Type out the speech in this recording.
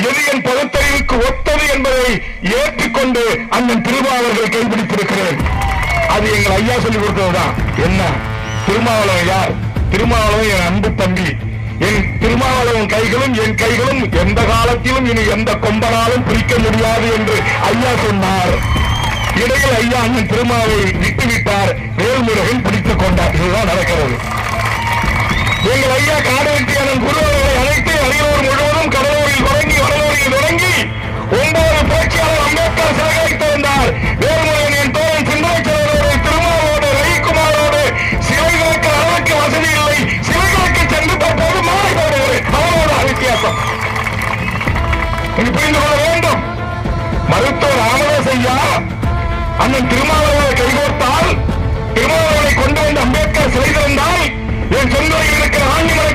எது என் பகுத்தறிவுக்கு ஒத்தது என்பதை ஏற்றுக்கொண்டு அண்ணன் திருமாவளவர்களை கைப்பிடித்திருக்கிறேன். அது எங்கள் ஐயா சொல்லிக் கொடுத்ததுதான். என்ன திருமாவளவன் யார்? திருமாவளவன் என் அன்பு தம்பி. என் திருமாவளவன் கைகளும் என் கைகளும் எந்த காலத்திலும் இனி எந்த கொம்பனாலும் பிரிக்க முடியாது என்று ஐயா சொன்னார். இடையில் ஐயா அண்ணன் திருமாவை விட்டுவிட்டார். வேல்முருகன் பிடித்துக் கொண்டார். இதுதான் நடக்கிறது. எங்கள் ஐயா காடுவெட்டி அண்ணன் குருவர்களை அழைத்து அரியலூர் முழுவதும் கடலூரில் தொடங்கி வடலூரில் தொடங்கி 9 புரட்சியாளர் அம்பேத்கர் சிலைகளை திறந்தார். வேல்முருகன் என் தோழன் சிந்தனைச்சலரோடு திருமாவோடு ரவிக்குமாரோடு சிலைகளுக்கு அளவுக்கு வசதி இல்லை. சிலைகளுக்கு சென்று தற்போது மாலை போடுகிறேன். அவரோட வித்தியாசம் புரிந்து கொள்ள வேண்டும். மருத்துவர் ராமதாஸ் ஐயா அண்ணன் திருமாவளவனை கைகோர்த்தால், திருமாவளவனை கொண்டு வந்து அம்பேத்கர் சிலை திறந்தால், என் சொந்த இருக்கிற ஆண்டிமலை